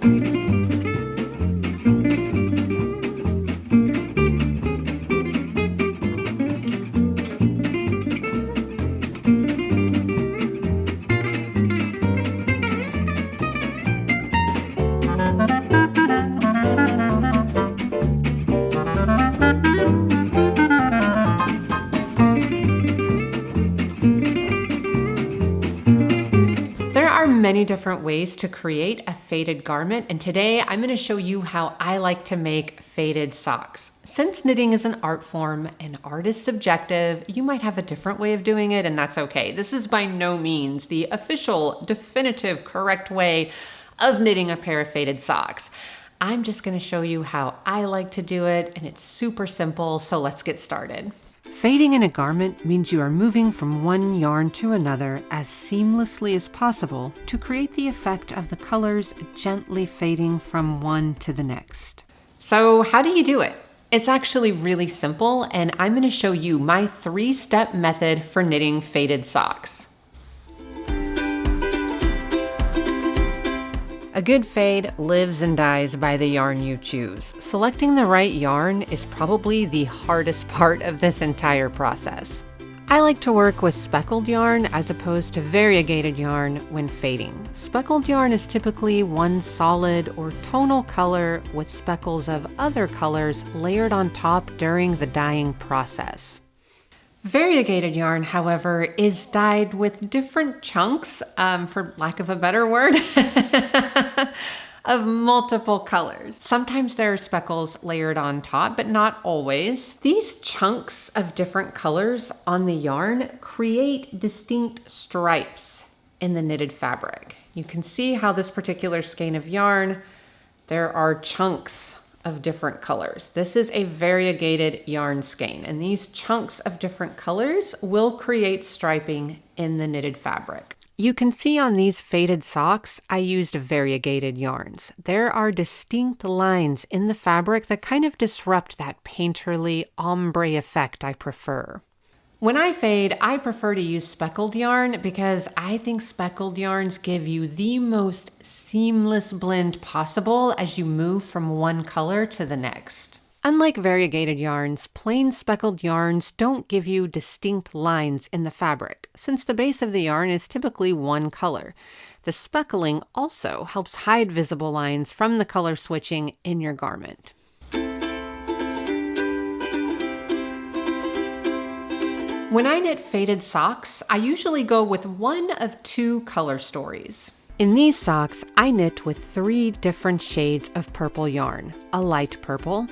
There are many different ways to create a faded garment, and today I'm going to show you how I like to make faded socks. Since knitting is an art form and art is subjective, you might have a different way of doing it, and that's okay. This is by no means the official, definitive, correct way of knitting a pair of faded socks. I'm just going to show you how I like to do it, and it's super simple, so let's get started. Fading in a garment means you are moving from one yarn to another as seamlessly as possible to create the effect of the colors gently fading from one to the next. So how do you do it? It's actually really simple, and I'm going to show you my 3-step method for knitting faded socks. A good fade lives and dies by the yarn you choose. Selecting the right yarn is probably the hardest part of this entire process. I like to work with speckled yarn as opposed to variegated yarn when fading. Speckled yarn is typically one solid or tonal color with speckles of other colors layered on top during the dyeing process. Variegated yarn, however, is dyed with different chunks, for lack of a better word, of multiple colors. Sometimes there are speckles layered on top, but not always. These chunks of different colors on the yarn create distinct stripes in the knitted fabric. You can see how this particular skein of yarn, there are chunks of different colors. This is a variegated yarn skein, and these chunks of different colors will create striping in the knitted fabric. You can see on these faded socks, I used variegated yarns. There are distinct lines in the fabric that kind of disrupt that painterly ombre effect I prefer. When I fade, I prefer to use speckled yarn because I think speckled yarns give you the most seamless blend possible as you move from one color to the next. Unlike variegated yarns, plain speckled yarns don't give you distinct lines in the fabric, since the base of the yarn is typically one color. The speckling also helps hide visible lines from the color switching in your garment. When I knit faded socks, I usually go with one of 2 color stories. In these socks, I knit with 3 different shades of purple yarn: a light purple,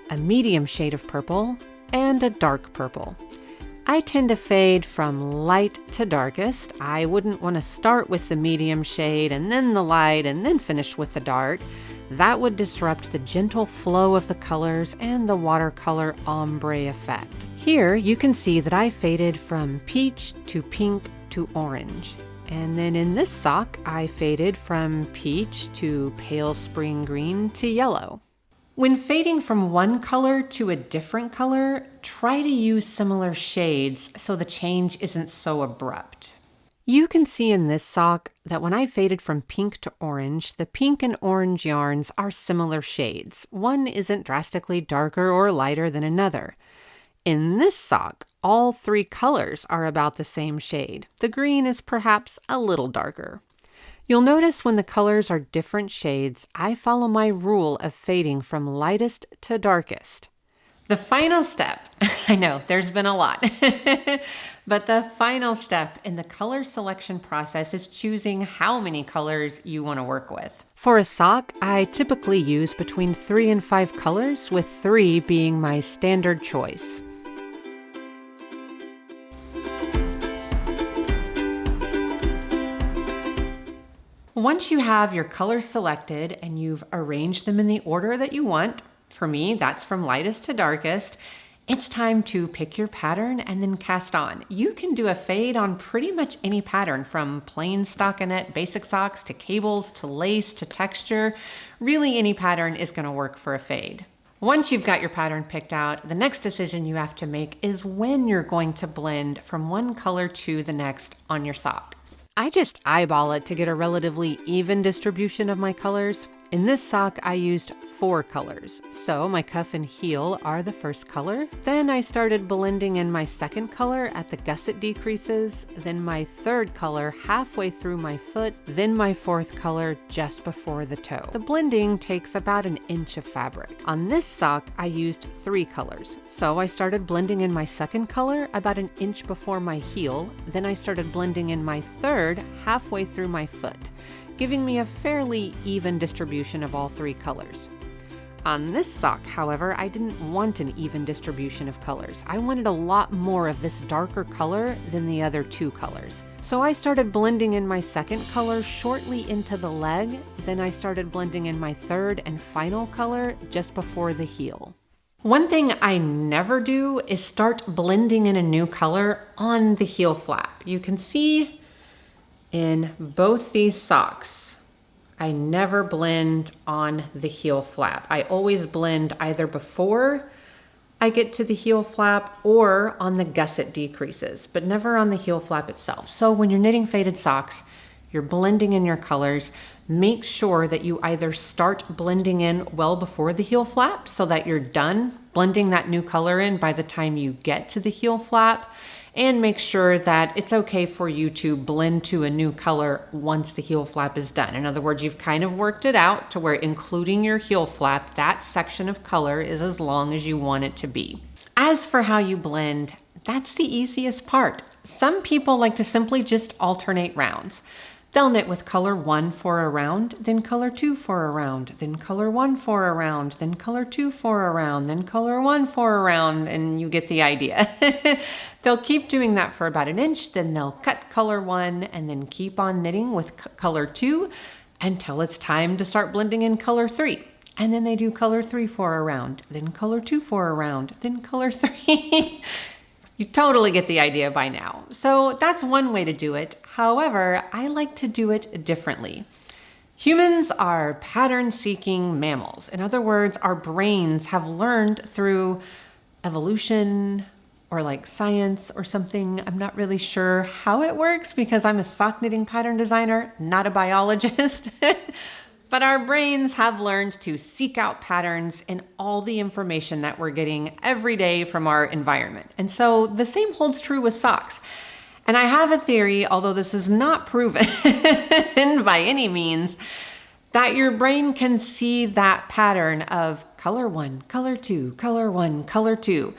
a medium shade of purple, and a dark purple. I tend to fade from light to darkest. I wouldn't want to start with the medium shade and then the light and then finish with the dark. That would disrupt the gentle flow of the colors and the watercolor ombre effect. Here you can see that I faded from peach to pink to orange. And then in this sock, I faded from peach to pale spring green to yellow. When fading from one color to a different color, try to use similar shades so the change isn't so abrupt. You can see in this sock that when I faded from pink to orange, the pink and orange yarns are similar shades. One isn't drastically darker or lighter than another. In this sock, all 3 colors are about the same shade. The green is perhaps a little darker. You'll notice when the colors are different shades, I follow my rule of fading from lightest to darkest. The final step, I know there's been a lot, but the final step in the color selection process is choosing how many colors you want to work with. For a sock, I typically use between 3 and 5 colors, with 3 being my standard choice. Once you have your colors selected and you've arranged them in the order that you want, for me, that's from lightest to darkest, it's time to pick your pattern and then cast on. You can do a fade on pretty much any pattern, from plain stockinette basic socks to cables to lace to texture. Really, any pattern is going to work for a fade. Once you've got your pattern picked out, the next decision you have to make is when you're going to blend from one color to the next on your sock. I just eyeball it to get a relatively even distribution of my colors. In this sock, I used 4 colors. So my cuff and heel are the first color. Then I started blending in my second color at the gusset decreases, then my third color halfway through my foot, then my fourth color just before the toe. The blending takes about an inch of fabric. On this sock, I used 3 colors. So I started blending in my second color about an inch before my heel, then I started blending in my third halfway through my foot, giving me a fairly even distribution of all 3 colors. On this sock, however, I didn't want an even distribution of colors. I wanted a lot more of this darker color than the other 2 colors. So I started blending in my second color shortly into the leg, then I started blending in my third and final color just before the heel. One thing I never do is start blending in a new color on the heel flap. You can see in both these socks, I never blend on the heel flap. I always blend either before I get to the heel flap or on the gusset decreases, but never on the heel flap itself. So when you're knitting faded socks, you're blending in your colors, make sure that you either start blending in well before the heel flap so that you're done blending that new color in by the time you get to the heel flap, and make sure that it's okay for you to blend to a new color once the heel flap is done. In other words, you've kind of worked it out to where including your heel flap, that section of color is as long as you want it to be. As for how you blend, that's the easiest part. Some people like to simply just alternate rounds. They'll knit with color 1 for a round, then color 2 for a round, then color 1 for a round, then color 2 for a round, then color 1 for a round, and you get the idea. They'll keep doing that for about an inch, then they'll cut color 1 and then keep on knitting with color 2 until it's time to start blending in color 3. And then they do color 3 for a round, then color 2 for a round, then color 3. You totally get the idea by now. So that's one way to do it. However, I like to do it differently. Humans are pattern-seeking mammals. In other words, our brains have learned through evolution or like science or something. I'm not really sure how it works because I'm a sock knitting pattern designer, not a biologist. But our brains have learned to seek out patterns in all the information that we're getting every day from our environment. And so the same holds true with socks. And I have a theory, although this is not proven by any means, that your brain can see that pattern of color 1, color 2, color 1, color 2.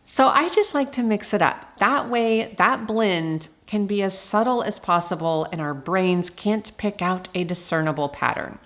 So I just like to mix it up. That way, that blend can be as subtle as possible and our brains can't pick out a discernible pattern.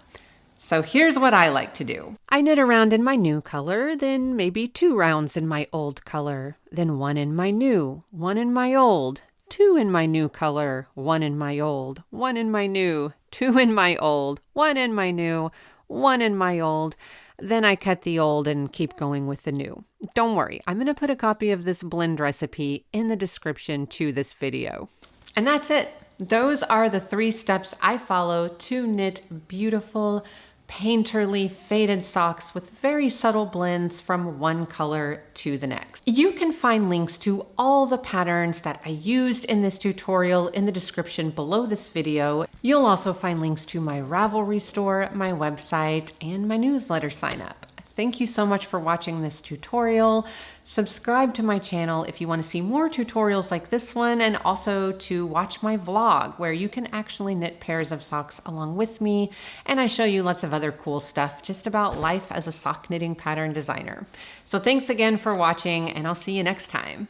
So here's what I like to do. I knit a round in my new color, then maybe 2 rounds in my old color, then 1 in my new, 1 in my old, 2 in my new color, 1 in my old, 1 in my new, 2 in my old, 1 in my new, 1 in my old. Then I cut the old and keep going with the new. Don't worry, I'm going to put a copy of this blend recipe in the description to this video. And that's it. Those are the 3 steps I follow to knit beautiful, painterly faded socks with very subtle blends from one color to the next. You can find links to all the patterns that I used in this tutorial in the description below this video. You'll also find links to my Ravelry store, my website, and my newsletter sign up. Thank you so much for watching this tutorial. Subscribe to my channel if you want to see more tutorials like this one, and also to watch my vlog where you can actually knit pairs of socks along with me, and I show you lots of other cool stuff just about life as a sock knitting pattern designer. So thanks again for watching, and I'll see you next time.